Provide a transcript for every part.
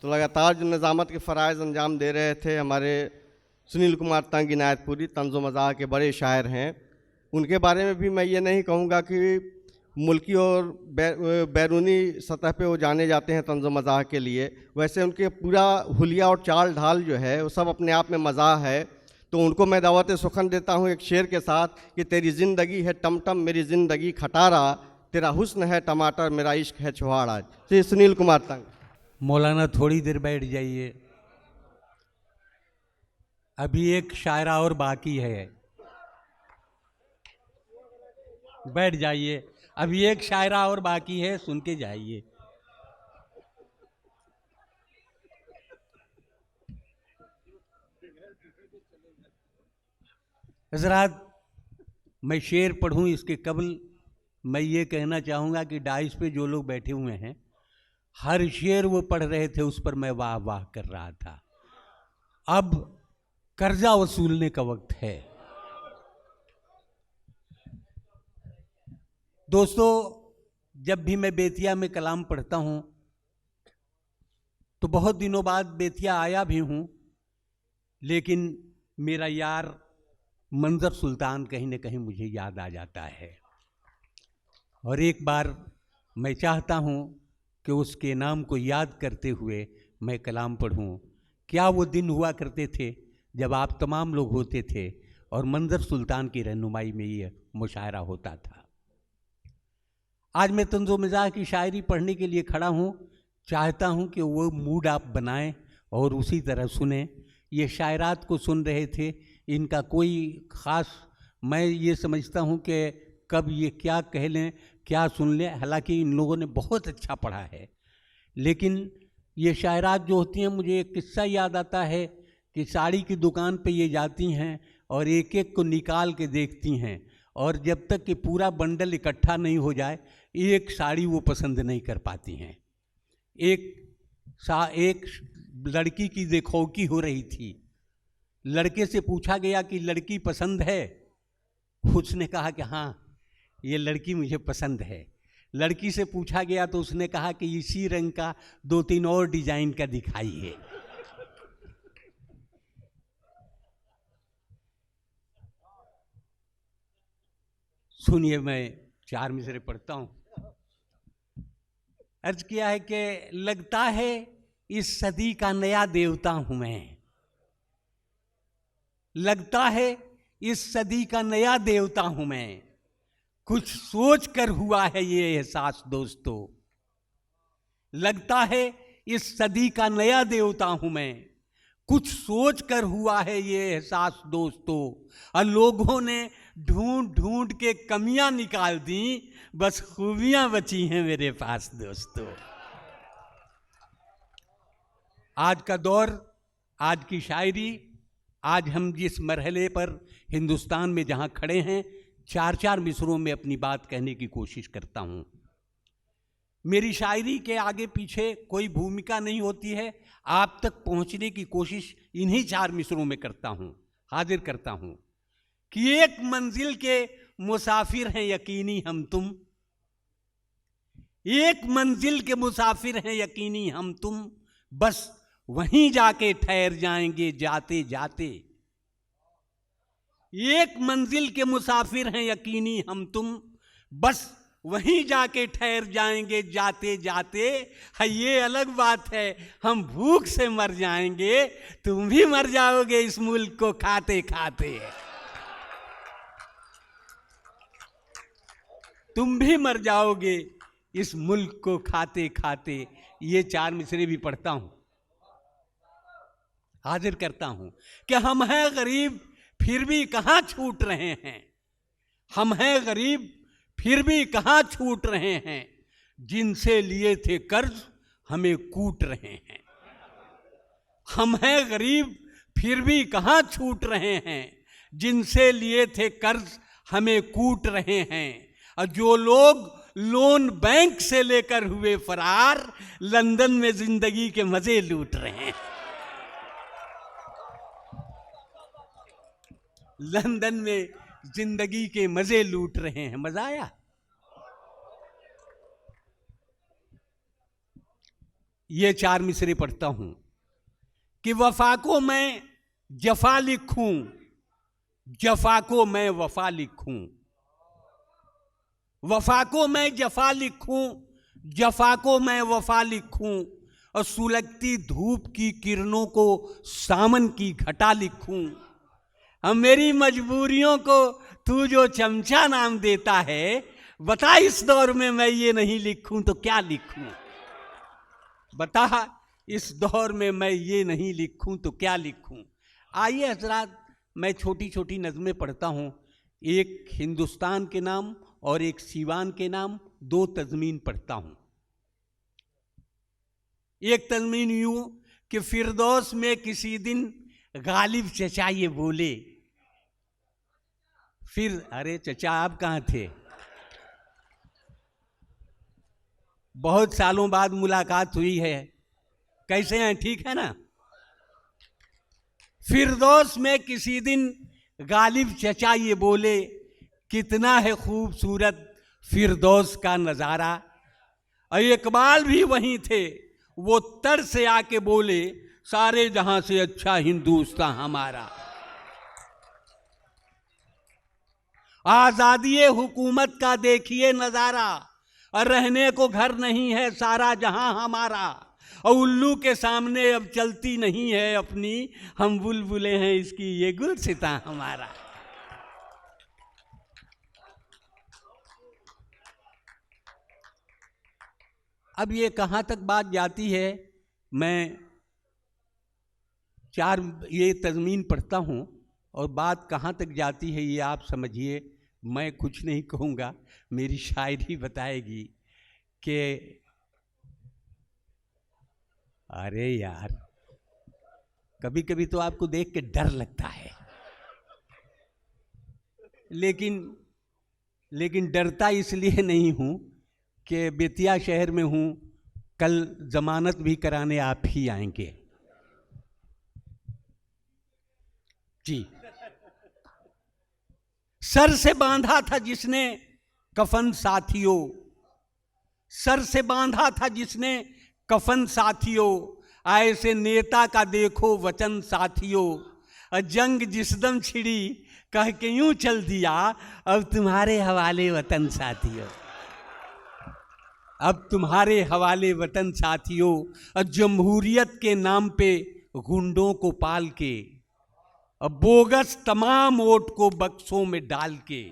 तो लगातार जो निज़ामत के फ़राइज़ अंजाम दे रहे थे हमारे सुनील कुमार तंग इनायतपुरी, तंज़ो मज़ाह के बड़े शायर हैं, उनके बारे में भी मैं ये नहीं कहूँगा कि मुल्की और बैरूनी सतह पे वो जाने जाते हैं तंज़ो मज़ाह के लिए। वैसे उनके पूरा हुलिया और चाल ढाल जो है वो सब अपने आप में मज़ाह है। तो उनको मैं दावत सुखन देता हूँ एक शेर के साथ कि तेरी ज़िंदगी है टमटम मेरी ज़िंदगी खटारा, तेरा हुस्न है टमाटर मेरा इश्क है छुहाड़ा। श्री सुनील कुमार तंग। मौलाना थोड़ी देर बैठ जाइए, अभी एक शायरा और बाकी है। बैठ जाइए, अभी एक शायरा और बाकी है, सुन के जाइए। हज़रात, मैं शेर पढ़ूं इसके कबल मैं ये कहना चाहूँगा कि डाइस पे जो लोग बैठे हुए हैं, हर शेर वो पढ़ रहे थे उस पर मैं वाह वाह कर रहा था। अब कर्जा वसूलने का वक्त है। दोस्तों, जब भी मैं बेतिया में कलाम पढ़ता हूँ तो बहुत दिनों बाद बेतिया आया भी हूँ, लेकिन मेरा यार मंजर सुल्तान कहीं न कहीं मुझे याद आ जाता है। और एक बार मैं चाहता हूँ कि उसके नाम को याद करते हुए मैं कलाम पढ़ूँ। क्या वो दिन हुआ करते थे जब आप तमाम लोग होते थे और मंजर सुल्तान की रहनुमाई में ये मुशायरा होता था। आज मैं तंज़ो मिज़ाह की शायरी पढ़ने के लिए खड़ा हूँ। चाहता हूँ कि वो मूड आप बनाएं और उसी तरह सुने। ये शायरात को सुन रहे थे, इनका कोई ख़ास मैं ये समझता हूँ कि कब ये क्या कह लें क्या सुन लें। हालांकि इन लोगों ने बहुत अच्छा पढ़ा है, लेकिन ये शायरात जो होती हैं, मुझे एक किस्सा याद आता है कि साड़ी की दुकान पे ये जाती हैं और एक एक को निकाल के देखती हैं, और जब तक कि पूरा बंडल इकट्ठा नहीं हो जाए एक साड़ी वो पसंद नहीं कर पाती हैं। एक लड़की की देखौकी हो रही थी। लड़के से पूछा गया कि लड़की पसंद है? उसने कहा कि हाँ, ये लड़की मुझे पसंद है। लड़की से पूछा गया तो उसने कहा कि इसी रंग का 2-3 और डिजाइन का दिखाइए। सुनिए, मैं 4 मिसरे पढ़ता हूं। अर्ज किया है कि लगता है इस सदी का नया देवता हूं मैं। लगता है इस सदी का नया देवता हूं मैं। कुछ सोच कर हुआ है ये एहसास दोस्तों। लगता है इस सदी का नया देवता हूं मैं। कुछ सोच कर हुआ है ये एहसास दोस्तों। और लोगों ने ढूंढ ढूंढ के कमियां निकाल दी, बस खूबियां बची हैं मेरे पास दोस्तों। आज का दौर, आज की शायरी, आज हम जिस मरहले पर हिंदुस्तान में जहां खड़े हैं, 4-4 मिसरों में अपनी बात कहने की कोशिश करता हूं। मेरी शायरी के आगे पीछे कोई भूमिका नहीं होती है, आप तक पहुंचने की कोशिश इन्हीं 4 मिसरों में करता हूं, हाजिर करता हूं कि एक मंजिल के मुसाफिर हैं यकीनी हम तुम। एक मंजिल के मुसाफिर हैं यकीनी हम तुम, बस वहीं जाके ठहर जाएंगे जाते जाते। एक मंजिल के मुसाफिर हैं यकीनी हम तुम, बस वहीं जाके ठहर जाएंगे जाते जाते। है ये अलग बात है हम भूख से मर जाएंगे, तुम भी मर जाओगे इस मुल्क को खाते खाते। तुम भी मर जाओगे इस मुल्क को खाते खाते। ये 4 मिसरे भी पढ़ता हूं, हाजिर करता हूं कि हम हैं गरीब फिर भी कहां छूट रहे हैं। हम हैं गरीब फिर भी कहां छूट रहे हैं। जिनसे लिए थे कर्ज हमें कूट रहे हैं। हम हैं गरीब फिर भी कहां छूट रहे हैं। जिनसे लिए थे कर्ज हमें कूट रहे हैं। और जो लोग लोन बैंक से लेकर हुए फरार, लंदन में जिंदगी के मजे लूट रहे हैं। लंदन में जिंदगी के मजे लूट रहे हैं। मजा आया? ये 4 मिसरे पढ़ता हूं कि वफा को मैं जफा लिखूं, जफा को मैं वफा लिखूं, वफा को मैं जफा लिखूं, जफा को मैं वफा लिखूं, और सुलगती धूप की किरणों को सामन की घटा लिखूं। हम मेरी मजबूरियों को तू जो चमचा नाम देता है, बता इस दौर में मैं ये नहीं लिखूं तो क्या लिखूं? बता इस दौर में मैं ये नहीं लिखूं तो क्या लिखूं? आइए हजरात, मैं छोटी छोटी नज़में पढ़ता हूं, एक हिंदुस्तान के नाम और एक सीवान के नाम, 2 तज़मीन पढ़ता हूं। एक तज़मीन यूं कि फिरदौस में किसी दिन गालिब चचा ये बोले, फिर अरे चचा आप कहाँ थे? बहुत सालों बाद मुलाकात हुई है, कैसे हैं? ठीक है ना? फिरदौस में किसी दिन गालिब चचा ये बोले, कितना है खूबसूरत फिरदौस का नज़ारा। और इकबाल भी वहीं थे, वो तर से आके बोले, सारे जहां से अच्छा हिंदुस्तान हमारा। आजादी हुकूमत का देखिए नजारा, और रहने को घर नहीं है सारा जहां हमारा। और उल्लू के सामने अब चलती नहीं है अपनी, हम बुलबुले हैं इसकी ये गुलसिता हमारा। अब ये कहाँ तक बात जाती है, मैं 4 ये तज़मीन पढ़ता हूँ और बात कहाँ तक जाती है ये आप समझिए, मैं कुछ नहीं कहूँगा, मेरी शायरी बताएगी कि अरे यार, कभी कभी तो आपको देख के डर लगता है, लेकिन डरता इसलिए नहीं हूँ कि बेतिया शहर में हूँ, कल जमानत भी कराने आप ही आएंगे जी। सर से बांधा था जिसने कफन साथियों, सर से बांधा था जिसने कफन साथियों, ऐसे नेता का देखो वचन साथियों। जंग जिस दम छिड़ी कह के यूं चल दिया, अब तुम्हारे हवाले वतन साथियों, अब तुम्हारे हवाले वतन साथियों। और जमहूरियत के नाम पे गुंडों को पाल के, अब बोगस तमाम वोट को बक्सों में डाल के,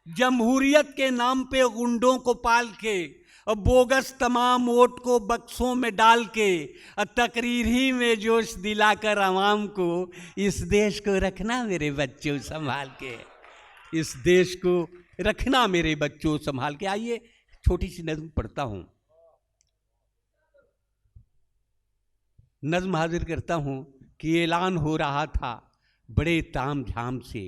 जमहूरियत के नाम पे गुंडों को पाल के, और बोगस तमाम वोट को बक्सों में डाल के, और तकरीर ही में जोश दिलाकर आवाम को, इस देश को रखना मेरे बच्चों संभाल के, इस देश को रखना मेरे बच्चों संभाल के। आइए छोटी सी नज्म पढ़ता हूं, नज्म हाजिर करता हूं कि ऐलान हो रहा था बड़े ताम झाम से,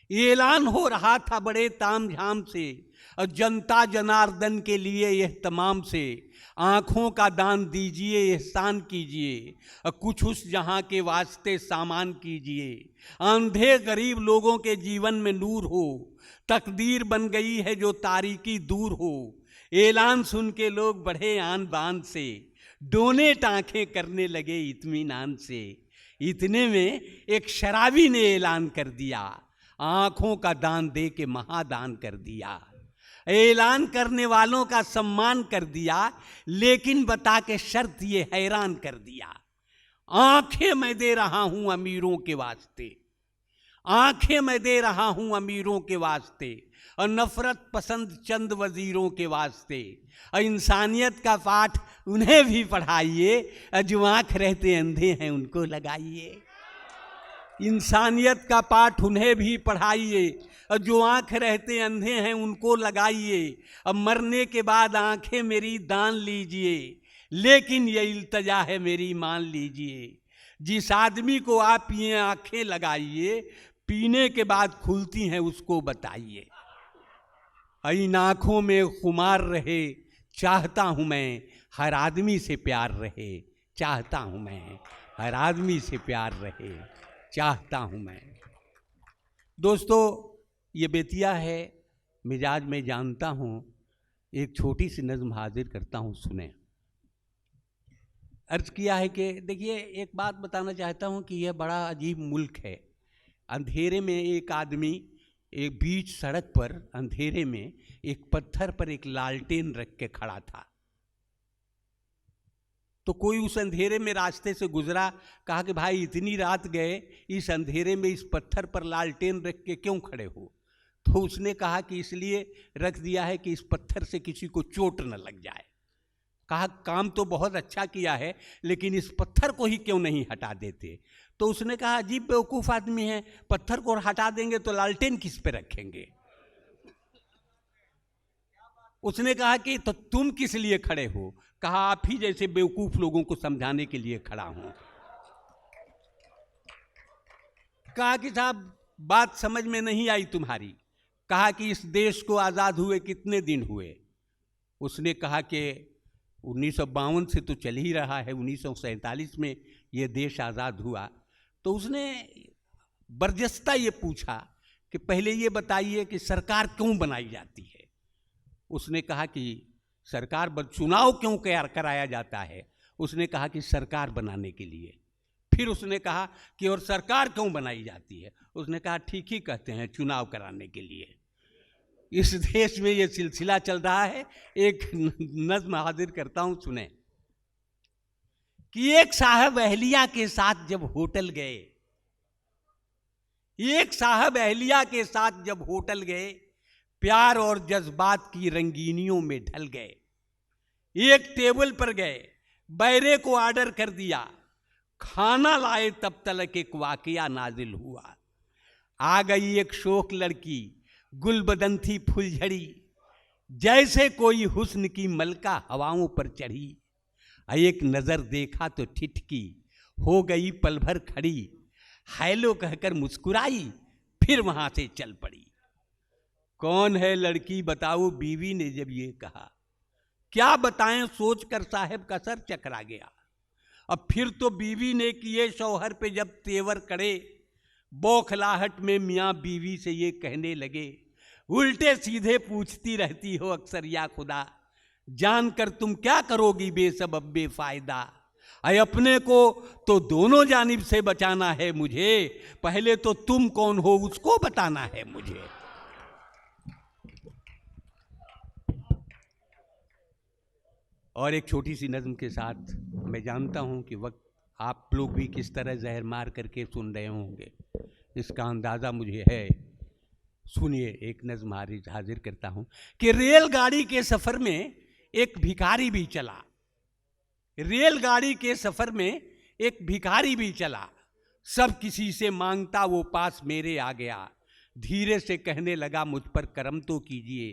ऐलान हो रहा था बड़े ताम झाम से, और जनता जनार्दन के लिए यह तमाम से, आँखों का दान दीजिए एहसान कीजिए, और कुछ उस जहाँ के वास्ते सामान कीजिए। अंधे गरीब लोगों के जीवन में नूर हो, तकदीर बन गई है जो तारीकी दूर हो। ऐलान सुन के लोग बढ़े आन बान से, डोनेट आंखें करने लगे इत्मीनान से। इतने में एक शराबी ने ऐलान कर दिया, आँखों का दान दे के महादान कर दिया। ऐलान करने वालों का सम्मान कर दिया, लेकिन बता के शर्त ये हैरान कर दिया, आंखें मैं दे रहा हूं अमीरों के वास्ते, आंखें मैं दे रहा हूं अमीरों के वास्ते, और नफरत पसंद चंद वजीरों के वास्ते। और इंसानियत का पाठ उन्हें भी पढ़ाइए, जो आँख रहते अंधे हैं उनको लगाइए। इंसानियत का पाठ उन्हें भी पढ़ाइए, और जो आँख रहते अंधे हैं उनको लगाइए। अब मरने के बाद आँखें मेरी दान लीजिए, लेकिन ये इल्तजा है मेरी मान लीजिए। जिस आदमी को आप ये आँखें लगाइए, पीने के बाद खुलती हैं उसको बताइए। इन आँखों में खुमार रहे, चाहता हूँ मैं हर आदमी से प्यार रहे, चाहता हूँ मैं हर आदमी से प्यार रहे, चाहता हूँ मैं। दोस्तों, ये बेतिया है, मिजाज में जानता हूँ, एक छोटी सी नज़्म हाजिर करता हूँ, सुने। अर्ज किया है कि देखिए, एक बात बताना चाहता हूँ कि यह बड़ा अजीब मुल्क है। अंधेरे में एक आदमी एक बीच सड़क पर अंधेरे में एक पत्थर पर एक लालटेन रख के खड़ा था। तो कोई उस अंधेरे में रास्ते से गुजरा, कहा कि भाई इतनी रात गए, इस अंधेरे में इस पत्थर पर लालटेन रख के क्यों खड़े हो? तो उसने कहा कि इसलिए रख दिया है कि इस पत्थर से किसी को चोट न लग जाए। कहा काम तो बहुत अच्छा किया है, लेकिन इस पत्थर को ही क्यों नहीं हटा देते? तो उसने कहा अजीब बेवकूफ़ आदमी है, पत्थर को हटा देंगे तो लालटेन किस पे रखेंगे? उसने कहा कि तो तुम किस लिए खड़े हो? कहा आप ही जैसे बेवकूफ लोगों को समझाने के लिए खड़ा हूं। कहा कि साहब बात समझ में नहीं आई तुम्हारी। कहा कि इस देश को आज़ाद हुए कितने दिन हुए? उसने कहा कि 1952 से तो चल ही रहा है, 1947 में ये देश आज़ाद हुआ। तो उसने बर्जस्ता ये पूछा कि पहले ये बताइए कि सरकार क्यों बनाई जाती है? उसने कहा कि सरकार चुनाव क्यों कराया जाता है? उसने कहा कि सरकार बनाने के लिए। फिर उसने कहा कि और सरकार क्यों बनाई जाती है? उसने कहा ठीक ही कहते हैं, चुनाव कराने के लिए। इस देश में ये सिलसिला चल रहा है। एक नज्म हाजिर करता हूं, सुने कि एक साहब अहलिया के साथ जब होटल गए, एक साहब अहलिया के साथ जब होटल गए, प्यार और जज्बात की रंगीनियों में ढल गए। एक टेबल पर गए, बैरे को ऑर्डर कर दिया, खाना लाए तब तलक एक वाकया नाजिल हुआ। आ गई एक शोक लड़की, गुलबदन थी फुलझड़ी, जैसे कोई हुस्न की मलका हवाओं पर चढ़ी। एक नजर देखा तो ठिठकी, हो गई पल भर खड़ी, हेलो कहकर मुस्कुराई, फिर वहां से चल पड़ी। कौन है लड़की बताओ, बीवी ने जब ये कहा, क्या बताएं सोचकर साहब का सर चकरा गया। अब फिर तो बीवी ने किए शौहर पे जब तेवर कड़े, बौखलाहट में मियाँ बीवी से ये कहने लगे, उल्टे सीधे पूछती रहती हो अक्सर या खुदा, जानकर तुम क्या करोगी बेसबब बेफायदा। अय अपने को तो दोनों जानिब से बचाना है मुझे, पहले तो तुम कौन हो उसको बताना है मुझे। और एक छोटी सी नज्म के साथ, मैं जानता हूं कि वक्त आप लोग भी किस तरह जहर मार करके सुन रहे होंगे, इसका अंदाज़ा मुझे है। सुनिए, एक नज्म हाजिर करता हूं कि रेलगाड़ी के सफ़र में एक भिखारी भी चला। रेलगाड़ी के सफ़र में एक भिखारी भी चला, सब किसी से मांगता वो पास मेरे आ गया। धीरे से कहने लगा मुझ पर करम तो कीजिए,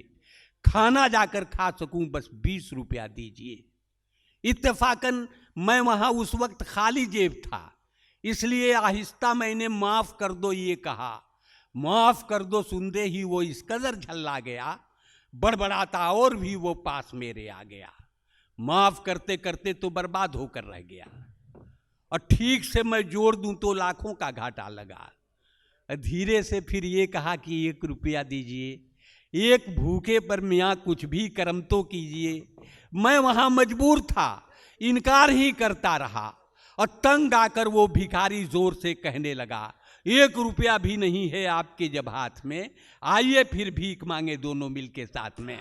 खाना जाकर खा सकूं बस 20 रुपया दीजिए। इत्तेफाकन मैं वहां उस वक्त खाली जेब था, इसलिए आहिस्ता मैंने माफ कर दो ये कहा। माफ कर दो सुनते ही वो इस कदर झल्ला गया, बड़बड़ाता और भी वो पास मेरे आ गया। माफ करते करते तो बर्बाद होकर रह गया, और ठीक से मैं जोड़ दूं तो लाखों का घाटा लगा। धीरे से फिर ये कहा कि 1 रुपया दीजिए, एक भूखे पर मियाँ कुछ भी करम तो कीजिए। मैं वहां मजबूर था, इनकार ही करता रहा, और तंग आकर वो भिखारी जोर से कहने लगा, 1 रुपया भी नहीं है आपके जब हाथ में, आइए फिर भीख मांगे दोनों मिलके साथ में।